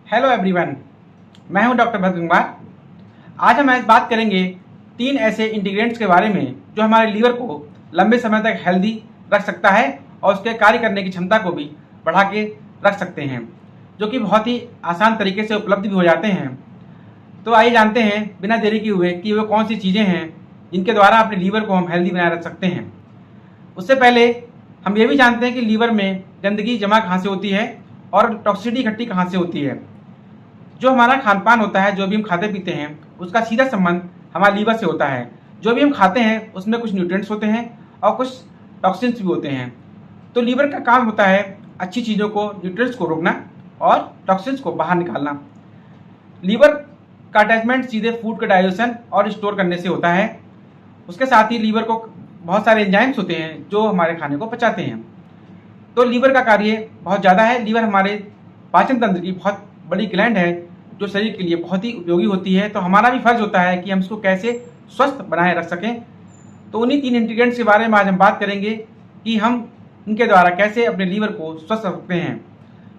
Hello everyone, मैं हूं doctor Bharat Kumar. आज हम बात करेंगे 3 ऐसे इंग्रेडिएंट्स के बारे में जो हमारे लीवर को लंबे समय तक हेल्दी रख सकता है और उसके कार्य करने की क्षमता को भी बढ़ा के रख सकते हैं, जो कि बहुत ही आसान तरीके से उपलब्ध भी हो जाते हैं। तो आइए जानते हैं बिना देरी किए हुए कि वो कौन सी चीज़ें हैं जिनके द्वारा अपने लीवर को हम हेल्दी बनाए रख सकते हैं। उससे पहले हम ये भी जानते हैं कि लीवर में गंदगी जमा कहाँ से होती है और टॉक्सिसिटी इकट्ठी कहाँ से होती है। जो हमारा खान पान होता है, जो भी हम खाते पीते हैं, उसका सीधा संबंध हमारे लीवर से होता है। जो भी हम खाते हैं उसमें कुछ न्यूट्रिएंट्स होते हैं और कुछ टॉक्सिन्स भी होते हैं। तो लीवर का काम होता है अच्छी चीज़ों को, न्यूट्रिएंट्स को रोकना और टॉक्सिन्स को बाहर निकालना। लीवर का अटैचमेंट सीधे फूड का डाइजेशन और स्टोर करने से होता है। उसके साथ ही लीवर को बहुत सारे एंजाइम्स होते हैं जो हमारे खाने को पचाते हैं। तो लीवर का कार्य बहुत ज़्यादा है। लीवर हमारे पाचन तंत्र की बहुत बड़ी ग्लैंड है जो शरीर के लिए बहुत ही उपयोगी होती है। तो हमारा भी फर्ज होता है कि हम इसको कैसे स्वस्थ बनाए रख सकें। तो उन्हीं 3 इंग्रेडिएंट्स के बारे में आज हम बात करेंगे कि हम इनके द्वारा कैसे अपने लीवर को स्वस्थ रखते हैं।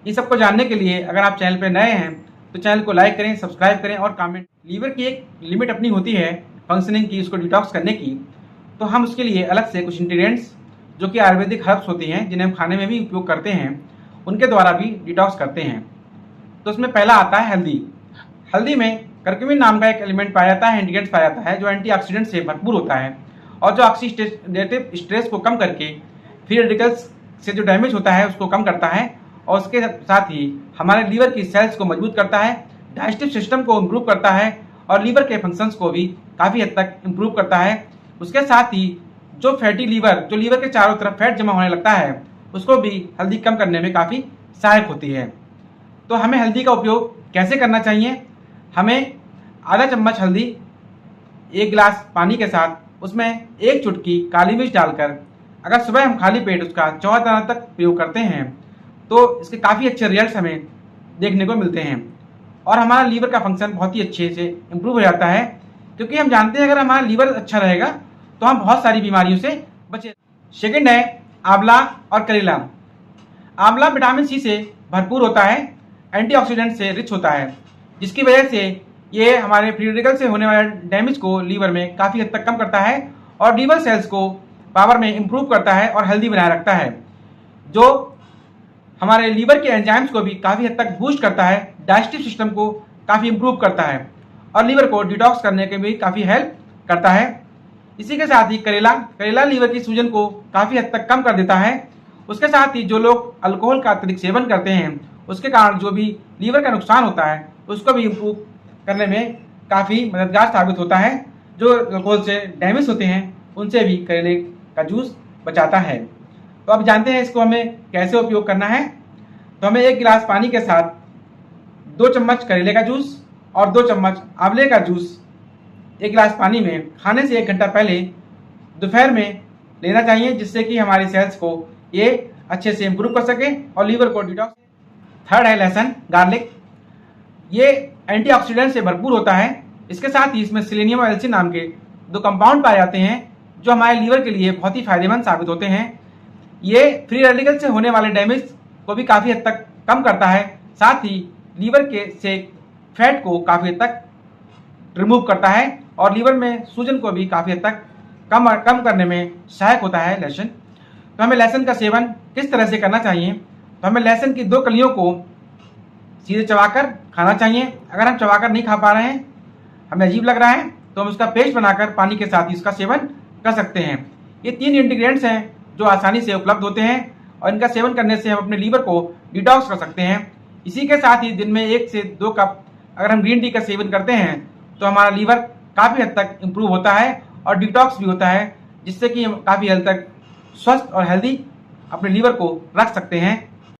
इन सबको जानने के लिए अगर आप चैनल पर नए हैं तो चैनल को लाइक करें, सब्सक्राइब करें और कमेंट। लीवर की एक लिमिट अपनी होती है फंक्शनिंग की, उसको डिटॉक्स करने की। तो हम उसके लिए अलग से कुछ इंग्रेडिएंट्स जो कि आयुर्वेदिक हर्ब्स होती हैं, जिन्हें हम खाने में भी उपयोग करते हैं, उनके द्वारा भी डिटॉक्स करते हैं। तो उसमें पहला आता है हल्दी। हल्दी में करक्यूमिन नाम का एक एलिमेंट पाया जाता है, इंग्रेडिएंट्स पाया जाता है, जो एंटीऑक्सीडेंट से भरपूर होता है और जो ऑक्सीडेटिव स्ट्रेस को कम करके फ्री रेडिकल्स से जो डैमेज होता है उसको कम करता है और उसके साथ ही हमारे लीवर की सेल्स को मजबूत करता है, डाइजेस्टिव सिस्टम को इम्प्रूव करता है और लीवर के फंक्शंस को भी काफ़ी हद तक इम्प्रूव करता है। उसके साथ ही जो फैटी लीवर, जो लीवर के चारों तरफ फैट जमा होने लगता है, उसको भी हल्दी कम करने में काफ़ी सहायक होती है। तो हमें हल्दी का उपयोग कैसे करना चाहिए? हमें आधा चम्मच हल्दी 1 गिलास पानी के साथ उसमें 1 चुटकी काली मिर्च डालकर अगर सुबह हम खाली पेट उसका 14 दिनों तक प्रयोग करते हैं तो इसके काफ़ी अच्छे रिजल्ट्स हमें देखने को मिलते हैं और हमारा लीवर का फंक्शन बहुत ही अच्छे से इम्प्रूव हो जाता है। क्योंकि हम जानते हैं अगर हमारा लीवर अच्छा रहेगा तो हम बहुत सारी बीमारियों से बचे। सेकंड है आंवला और करेला। आंवला विटामिन सी से भरपूर होता है, एंटीऑक्सीडेंट से रिच होता है, जिसकी वजह से ये हमारे फ्री रेडिकल से होने वाले डैमेज को लीवर में काफ़ी हद तक कम करता है और लीवर सेल्स को पावर में इम्प्रूव करता है और हेल्दी बनाए रखता है, जो हमारे लीवर के एंजाइम्स को भी काफ़ी हद तक बूस्ट करता है, डाइजेस्टिव सिस्टम को काफ़ी इम्प्रूव करता है और लीवर को डिटॉक्स करने के भी काफ़ी हेल्प करता है। इसी के साथ ही करेला लीवर की सूजन को काफ़ी हद तक कम कर देता है। उसके साथ ही जो लोग अल्कोहल का अत्यधिक सेवन करते हैं उसके कारण जो भी लीवर का नुकसान होता है उसको भी इम्प्रूव करने में काफ़ी मददगार साबित होता है। जो अल्कोहल से डैमेज होते हैं उनसे भी करेले का जूस बचाता है। तो अब जानते हैं इसको हमें कैसे उपयोग करना है। तो हमें 1 गिलास पानी के साथ 2 चम्मच करेले का जूस और 2 चम्मच आंवले का जूस 1 गिलास पानी में खाने से 1 घंटा पहले दोपहर में लेना चाहिए, जिससे कि हमारी सेल्स को ये अच्छे से इम्प्रूव कर सके और लीवर को डिटॉक्स। थर्ड है लहसुन, गार्लिक। ये एंटीऑक्सीडेंट से भरपूर होता है। इसके साथ ही इसमें सेलेनियम और एल्सिन नाम के 2 कंपाउंड पाए जाते हैं जो हमारे लीवर के लिए बहुत ही फायदेमंद साबित होते हैं। ये फ्री रेडिकल से होने वाले डैमेज को भी काफ़ी हद तक कम करता है, साथ ही लीवर के से फैट को काफ़ी हद तक रिमूव करता है और लीवर में सूजन को भी काफ़ी हद तक कम करने में सहायक होता है लहसुन। तो हमें लहसुन का सेवन किस तरह से करना चाहिए? तो हमें लहसुन की 2 कलियों को सीधे चबाकर खाना चाहिए। अगर हम चबाकर नहीं खा पा रहे हैं, हमें अजीब लग रहा है, तो हम उसका पेस्ट बनाकर पानी के साथ ही इसका सेवन कर सकते हैं। ये 3 इंग्रेडिएंट्स हैं जो आसानी से उपलब्ध होते हैं और इनका सेवन करने से हम अपने लीवर को डिटॉक्स कर सकते हैं। इसी के साथ ही दिन में 1 से 2 कप अगर हम ग्रीन टी का सेवन करते हैं तो हमारा लीवर काफ़ी हद तक इम्प्रूव होता है और डिटॉक्स भी होता है, जिससे कि हम काफ़ी हद तक स्वस्थ और हेल्दी अपने लीवर को रख सकते हैं।